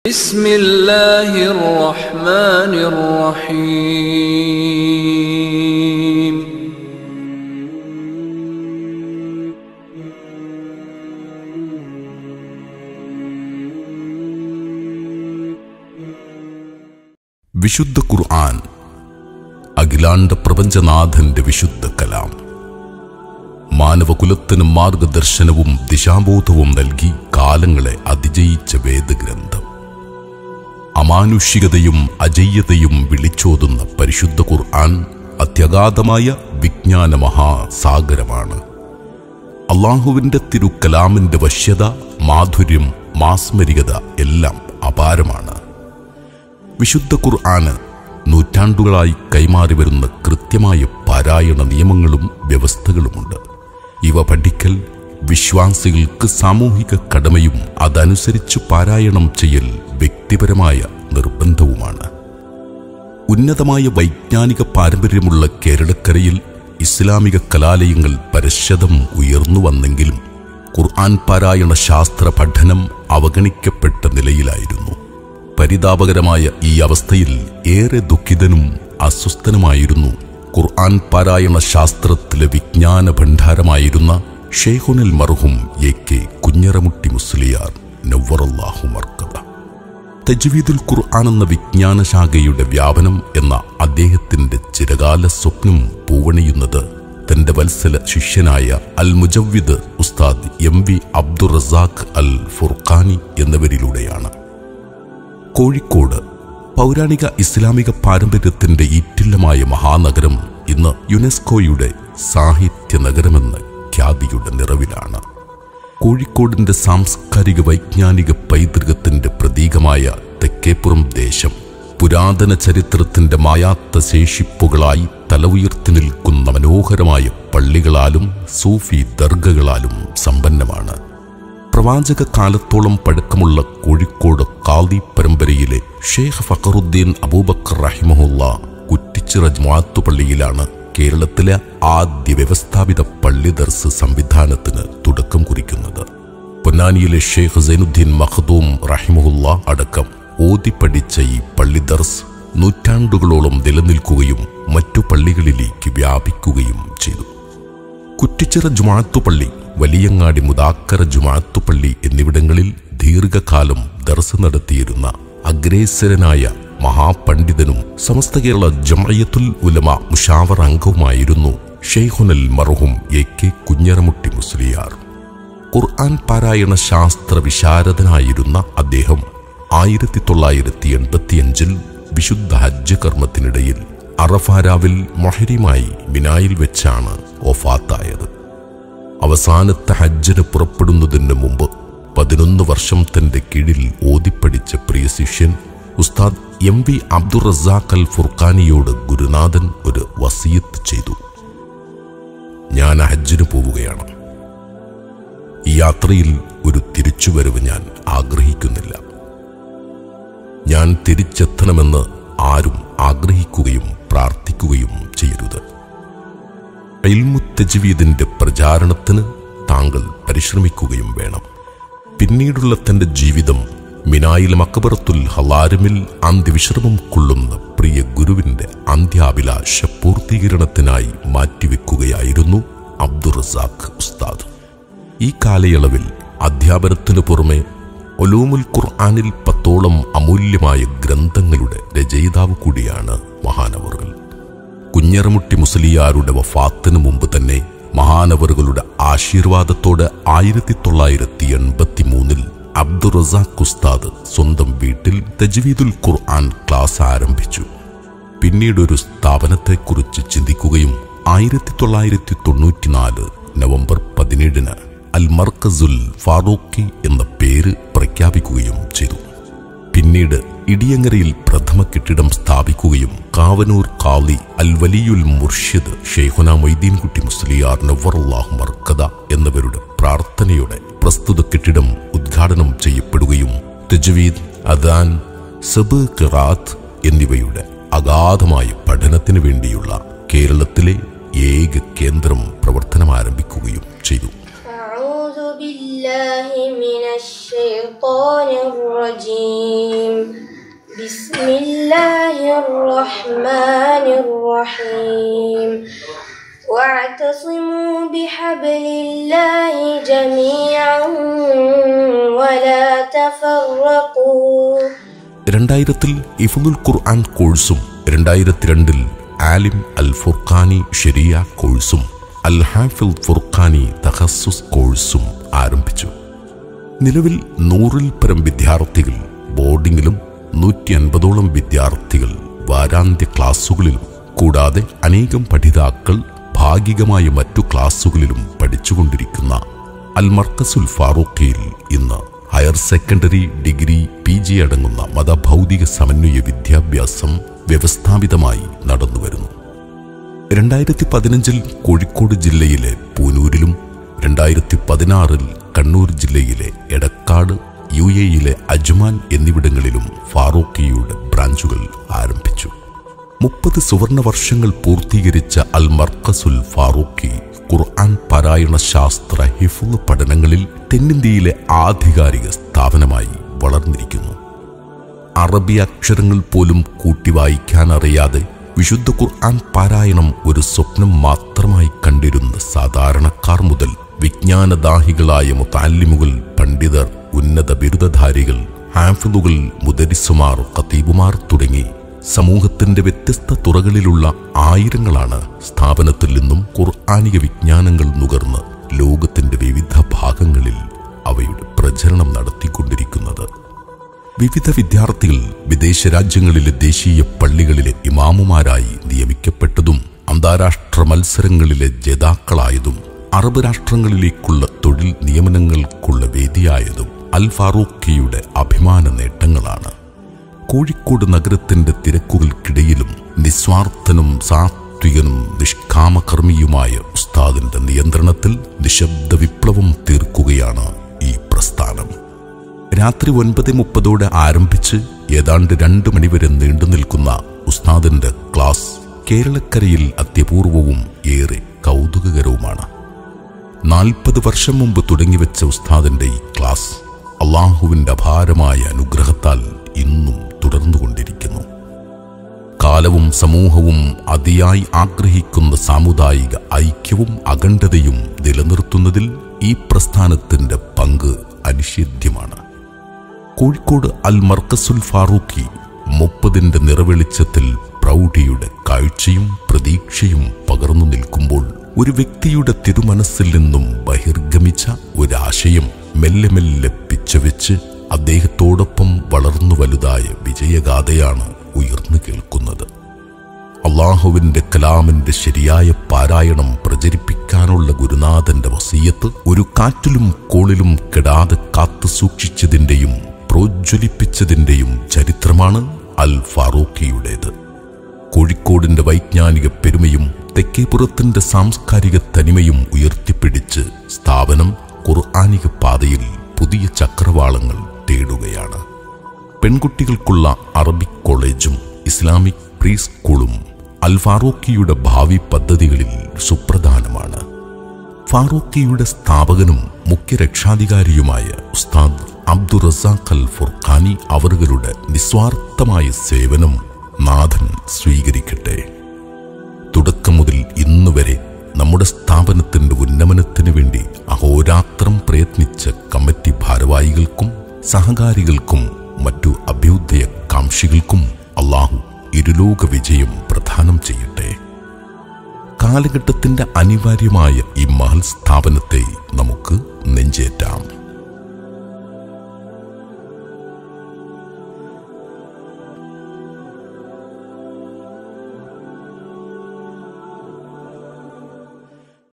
ബിസ്മില്ലാഹിർ റഹ്മാനിർ റഹീം. വിശുദ്ധ ഖുർആൻ അഖിലാണ്ട പ്രപഞ്ചനാഥന്റെ വിശുദ്ധ കലാം. മാനവകുലത്തിന് മാർഗദർശനവും ദിശാബോധവും നൽകി കാലങ്ങളെ അതിജയിച്ച വേദഗ്രന്ഥം. അമാനുഷികതയും അജയ്യതയും വിളിച്ചോതുന്ന പരിശുദ്ധ ഖുർആൻ അത്യഗാധമായ വിജ്ഞാന മഹാസാഗരമാണ്. അള്ളാഹുവിന്റെ തിരുക്കലാമിന്റെ വശ്യത, മാധുര്യം, മാസ്മരികത എല്ലാം അപാരമാണ്. വിശുദ്ധ ഖുർആന് നൂറ്റാണ്ടുകളായി കൈമാറി വരുന്ന കൃത്യമായ പാരായണ നിയമങ്ങളും വ്യവസ്ഥകളുമുണ്ട്. ഇവ പഠിക്കൽ വിശ്വാസികൾക്ക് സാമൂഹിക കടമയും അതനുസരിച്ച് പാരായണം ചെയ്യൽ വ്യക്തിപരമായ നിർബന്ധവുമാണ്. ഉന്നതമായ വൈജ്ഞാനിക പാരമ്പര്യമുള്ള കേരളക്കരയിൽ ഇസ്ലാമിക കലാലയങ്ങൾ പരശതം ഉയർന്നു വന്നെങ്കിലും ഖുർആൻ പാരായണ ശാസ്ത്ര പഠനം അവഗണിക്കപ്പെട്ട നിലയിലായിരുന്നു. പരിതാപകരമായ ഈ അവസ്ഥയിൽ ഏറെ ദുഃഖിതനും അസ്വസ്ഥനുമായിരുന്നു ഖുർആൻ പാരായണ ശാസ്ത്രത്തിലെ വിജ്ഞാന ഭണ്ഡാരമായിരുന്ന ഷെയ്ഖുൽ മർഹൂം AK കുഞ്ഞറമുട്ടി മുസ്ലിയാർ നവ്വറല്ലാഹു മർക്കദ. തജ്വീദുൽ ഖുർആൻ എന്ന വിജ്ഞാന ശാഖയുടെ വ്യാപനം എന്ന അദ്ദേഹത്തിന്റെ ചിരകാല സ്വപ്നം പൂവണിയുന്നത് തന്റെ വത്സല ശിഷ്യനായ അൽ മുജവ്വിദ് ഉസ്താദ് MV അബ്ദുർ റസാഖ് അൽ ഫുർഖാനി എന്നിവരിലൂടെയാണ്. കോഴിക്കോട് പൗരാണിക ഇസ്ലാമിക പാരമ്പര്യത്തിന്റെ ഈറ്റില്ലമായ മഹാനഗരം ഇന്ന് യുനെസ്കോയുടെ സാഹിത്യ നഗരമെന്ന ഖ്യാതിയുടെ നിറവിലാണ്. കോഴിക്കോടിന്റെ സാംസ്കാരിക വൈജ്ഞാനിക പൈതൃകത്തിന്റെ പ്രതീകമായ തെക്കേപ്പുറം ദേശം പുരാതന ചരിത്രത്തിന്റെ മായാത്ത ശേഷിപ്പുകളായി തല ഉയർത്തി നിൽക്കുന്ന മനോഹരമായ പള്ളികളാലും സൂഫി ദർഗകളാലും സമ്പന്നമാണ്. പ്രവാചക കാലത്തോളം പഴക്കമുള്ള കോഴിക്കോട് ഖാദി പരമ്പരയിലെ ഷെയ്ഖ് ഫഖറുദ്ദീൻ അബൂബക്കർ റഹിമഹുല്ല കുറ്റിച്ചിറ ജമാഅത്ത് പള്ളിയിലാണ് കേരളത്തിലെ ആദ്യ വ്യവസ്ഥാപിത പള്ളി ദർസ് സംവിധാനത്തിന് തുടക്കം കുറിക്കുന്നത്. പൊന്നാനിയിലെ ഷെയ്ഖ് സൈനുദ്ദീൻ മഖ്ദൂം റഹിമഹുല്ല അടക്കം ഓതിപ്പടിച്ച ഈ പള്ളി ദർസ് നൂറ്റാണ്ടുകളോളം നിലനിൽക്കുകയും മറ്റു പള്ളികളിലേക്ക് വ്യാപിക്കുകയും ചെയ്തു. കുറ്റിച്ചിറ ജുമാഅത്ത് പള്ളി, വലിയങ്ങാടി മുദാക്കര ജുമാഅത്ത് പള്ളി എന്നിവിടങ്ങളിൽ ദീർഘകാലം ദർസ് നടത്തിയിരുന്ന അഗ്രേസരനായ മഹാപണ്ഡിതനും സമസ്ത കേരള ജംഇയ്യത്തുൽ ഉലമ മുഷാവറ അംഗവുമായിരുന്നു ഷെയ്ഖുൽ മർഹൂം AK കുഞ്ഞറമുട്ടി മുസ്ലിയാർ. ഖുർആൻ പാരായണ ശാസ്ത്ര വിശാരദനായിരുന്ന അദ്ദേഹം 1985 വിശുദ്ധ ഹജ്ജ് കർമ്മത്തിനിടയിൽ അറഫാരാവിൽ മുഹരിമായി മിനായിൽ വെച്ചാണ് വഫാത്തായത്. അവസാനത്തെ ഹജ്ജിന് പുറപ്പെടുന്നതിന് മുമ്പ് 11 വർഷം തന്റെ കീഴിൽ ഓതിപ്പടിച്ച പ്രിയ ശിഷ്യൻ ഉസ്താദ് MV അബ്ദുർ റസാഖ് അൽ ഫുർഖാനിയോട് ഗുരുനാഥൻ ഒരു വസിയത്ത് ചെയ്തു. ഞാൻ ഹജ്ജിന് പോവുകയാണ്. ഈ യാത്രയിൽ ഒരു തിരിച്ചുവരവ് ഞാൻ ആഗ്രഹിക്കുന്നില്ല. ഞാൻ തിരിച്ചെത്തണമെന്ന് ആരും ആഗ്രഹിക്കുകയും പ്രാർത്ഥിക്കുകയും ചെയ്യരുത്. ഇൽമു തജ്വീദിന്റെ പ്രചാരണത്തിന് താങ്കൾ പരിശ്രമിക്കുകയും വേണം. പിന്നീടുള്ള തന്റെ ജീവിതം മിനായിൽ മഖബറത്തുൽ ഹലാരിമിൽ അന്ത്യവിശ്രമം കൊള്ളുന്ന പ്രിയ ഗുരുവിന്റെ അന്ത്യാഭിലാഷ പൂർത്തീകരണത്തിനായി മാറ്റിവെക്കുകയായിരുന്നു അബ്ദുർ റസാഖ് ഉസ്താദ്. ഈ കാലയളവിൽ അധ്യാപനത്തിനു പുറമെ ഉലൂമുൽ ഖുർആനിൽ 10ഓളം അമൂല്യമായ ഗ്രന്ഥങ്ങളുടെ രചയിതാവ് കൂടിയാണ് മഹാനവറുകൾ. കുഞ്ഞറമുട്ടി മുസ്ലിയാരുടെ വഫാത്തിന് മുമ്പ് തന്നെ മഹാനവറുകളുടെ ആശീർവാദത്തോടെ 1983 അബ്ദുർ റസാഖ് ഉസ്താദ് സ്വന്തം വീട്ടിൽ തജ്വീദുൽ ഖുർആൻ ക്ലാസ് ആരംഭിച്ചു. പിന്നീടൊരു സ്ഥാപനത്തെക്കുറിച്ച് ചിന്തിക്കുകയും 1994 നവംബർ 17 അൽ മർക്കസുൽ ഫാറൂഖി എന്ന പേര് പ്രഖ്യാപിക്കുകയും ചെയ്തു. പിന്നീട് ഇടിയങ്ങരയിൽ പ്രഥമ കെട്ടിടം സ്ഥാപിക്കുകയും കാവനൂർ ഖാലി അൽ വലിയുൽ മുർഷിദ് ഷെയ്ഖുന മൊയ്തീൻകുട്ടി മുസ്ലിയാർ നവ്വറല്ലാഹു മർക്കദ എന്നിവരുടെ പ്രാർത്ഥനയോടെ പ്രസ്തുത കെട്ടിടം ഉദ്ഘാടനം ചെയ്യപ്പെടുകയും തജ്വീദ്, അദാൻ, സബ്, ഖിറാഅത്ത് എന്നിവയുടെ അഗാധമായ പഠനത്തിന് വേണ്ടിയുള്ള കേരളത്തിലെ ഏക കേന്ദ്രം പ്രവർത്തനം ആരംഭിക്കുകയും ചെയ്തു. بالله من الشيطان الرجيم بسم الله الرحمن الرحيم واعتصموا بحبل الله جميعا ولا تفرقوا. 2000 ഹിഫ്ളുൽ ഖുർആൻ കോഴ്സും 2002 ആലിം അൽ ഫുർഖാനി ശരിയ കോഴ്സും അൽ ഹാഫിൽ ഫുർഖാനി തഖസ്സുസ് കോഴ്സും ആരംഭിച്ചു. നിലവിൽ 100-ൽ പരം വിദ്യാർത്ഥികൾ ബോർഡിങ്ങിലും 150ഓളം വിദ്യാർത്ഥികൾ വാരാന്ത്യ ക്ലാസുകളിലും കൂടാതെ അനേകം പഠിതാക്കൾ ഭാഗികമായ മറ്റു ക്ലാസുകളിലും പഠിച്ചുകൊണ്ടിരിക്കുന്ന അൽ മർക്കസുൽ ഫാറൂഖിയിൽ ഇന്ന് ഹയർ സെക്കൻഡറി, ഡിഗ്രി, PG അടങ്ങുന്ന മതഭൗതിക സമന്വയ വിദ്യാഭ്യാസം വ്യവസ്ഥാപിതമായി നടന്നുവരുന്നു. 2015 കോഴിക്കോട് ജില്ലയിലെ പൂനൂരിലും 2016 കണ്ണൂർ ജില്ലയിലെ എടക്കാട്, UAE അജ്മാൻ എന്നിവിടങ്ങളിലും ഫാറൂഖിയുടെ ബ്രാഞ്ചുകൾ ആരംഭിച്ചു. 30 സുവർണ വർഷങ്ങൾ പൂർത്തീകരിച്ച അൽ മർക്കസുൽ ഫാറൂഖി ഖുർആൻ പാരായണ ശാസ്ത്ര ഹിഫ്ള് പഠനങ്ങളിൽ തെന്നിന്ത്യയിലെ ആധികാരിക സ്ഥാപനമായി വളർന്നിരിക്കുന്നു. അറബി അക്ഷരങ്ങൾ പോലും കൂട്ടി വായിക്കാൻ അറിയാതെ വിശുദ്ധ ഖുർആൻ പാരായണം ഒരു സ്വപ്നം മാത്രമായി കണ്ടിരുന്ന സാധാരണക്കാർ മുതൽ വിജ്ഞാനദാഹികളായ മുതഅല്ലിമുകൾ, പണ്ഡിതർ, ഉന്നത ബിരുദധാരികൾ, ഹാഫിളുകൾ, മുദരിസുമാർ, ഖതീബുമാർ തുടങ്ങി സമൂഹത്തിന്റെ വ്യത്യസ്ത തുറകളിലുള്ള ആയിരങ്ങളാണ് സ്ഥാപനത്തിൽ നിന്നും ഖുർആനിക വിജ്ഞാനങ്ങൾ നുകർന്ന് ലോകത്തിന്റെ വിവിധ ഭാഗങ്ങളിൽ അവയുടെ പ്രചരണം നടത്തിക്കൊണ്ടിരിക്കുന്നത്. വിവിധ വിദ്യാർത്ഥികൾ വിദേശ രാജ്യങ്ങളിലെ ദേശീയ പള്ളികളിലെ ഇമാമുമാരായി നിയമിക്കപ്പെട്ടതും അന്താരാഷ്ട്ര മത്സരങ്ങളിലെ ജേതാക്കളായതും അറബ് രാഷ്ട്രങ്ങളിലേക്കുള്ള തൊഴിൽ നിയമനങ്ങൾക്കുള്ള വേദിയായതും അൽ ഫാറൂഖിയുടെ അഭിമാന നേട്ടങ്ങളാണ്. കോഴിക്കോട് നഗരത്തിന്റെ തിരക്കുകൾക്കിടയിലും നിസ്വാർത്ഥനും സാത്വികനും നിഷ്കാമകർമ്മിയുമായ ഉസ്താദിന്റെ നിയന്ത്രണത്തിൽ നിശബ്ദ വിപ്ലവം തീർക്കുകയാണ് ഈ പ്രസ്ഥാനം. രാത്രി 9:30 ആരംഭിച്ച് ഏതാണ്ട് 2 മണിവരെ നീണ്ടു നിൽക്കുന്ന ഉസ്താദിന്റെ ക്ലാസ് കേരളക്കരയിൽ അത്യപൂർവവും ഏറെ കൗതുകകരവുമാണ്. 40 വർഷം മുമ്പ് തുടങ്ങിവെച്ച ഉസ്താദിന്റെ ഈ ക്ലാസ് അള്ളാഹുവിന്റെ അപാരമായ അനുഗ്രഹത്താൽ ഇന്നും തുടർന്നുകൊണ്ടിരിക്കുന്നു. കാലവും സമൂഹവും അതിയായി ആഗ്രഹിക്കുന്ന സാമുദായിക ഐക്യവും അഖണ്ഡതയും നിലനിർത്തുന്നതിൽ ഈ പ്രസ്ഥാനത്തിന്റെ പങ്ക് അനിഷേധ്യമാണ്. കോഴിക്കോട് അൽ മർക്കസുൽ ഫാറൂഖി 30ന്റെ നിറവെളിച്ചത്തിൽ പ്രൗഢിയുടെ കാഴ്ചയും പ്രതീക്ഷയും പകർന്നു നിൽക്കുമ്പോൾ ഒരു വ്യക്തിയുടെ തിരുമനസ്സിൽ നിന്നും ബഹിർഗമിച്ച ഒരാശയം മെല്ലെ മെല്ലെ പിച്ചവെച്ച് അദ്ദേഹത്തോടൊപ്പം വളർന്നു വലുതായ വിജയഗാഥയാണ് ഉയർന്നു കേൾക്കുന്നത്. അള്ളാഹുവിന്റെ കലാമിന്റെ ശരിയായ പാരായണം പ്രചരിപ്പിക്കാനുള്ള ഗുരുനാഥന്റെ വസിയത്ത് ഒരു കാറ്റിലും കോളിലും കെടാതെ കാത്തു സൂക്ഷിച്ചതിന്റെയും പ്രോജ്വലിപ്പിച്ചതിന്റെയും ചരിത്രമാണ് അൽ ഫാറൂഖിയുടേത്. കോഴിക്കോടിന്റെ വൈജ്ഞാനിക പെരുമയും തെക്കേപ്പുറത്തിന്റെ സാംസ്കാരിക തനിമയും ഉയർത്തിപ്പിടിച്ച് സ്ഥാപനം ഖുർആനിക പാതയിൽ പുതിയ ചക്രവാളങ്ങൾ തേടുകയാണ്. പെൺകുട്ടികൾക്കുള്ള അറബിക് കോളേജും ഇസ്ലാമിക് പ്രീ സ്കൂളും അൽ ഫാറൂഖിയുടെ ഭാവി പദ്ധതികളിൽ സുപ്രധാനമാണ്. ഫാറൂഖിയുടെ സ്ഥാപകനും മുഖ്യ രക്ഷാധികാരിയുമായ ഉസ്താദ് അബ്ദുർ റസാഖ് അൽ ഫുർഖാനി അവറുകളുടെ നിസ്വാർത്ഥമായ സേവനം നാഥൻ സ്വീകരിക്കട്ടെ. തുടക്കം മുതൽ ഇന്നുവരെ നമ്മുടെ സ്ഥാപനത്തിന്റെ ഉന്നമനത്തിനു വേണ്ടി അഹോരാത്രം പ്രയത്നിച്ച കമ്മിറ്റി ഭാരവാഹികൾക്കും സഹകാരികൾക്കും മറ്റു അഭ്യുദയ കാംക്ഷികൾക്കും അള്ളാഹു ഇരുലോക വിജയം പ്രദാനം ചെയ്യട്ടെ. കാലഘട്ടത്തിന്റെ അനിവാര്യമായ ഈ മഹൽ സ്ഥാപനത്തെ നമുക്ക് നെഞ്ചേറ്റാം.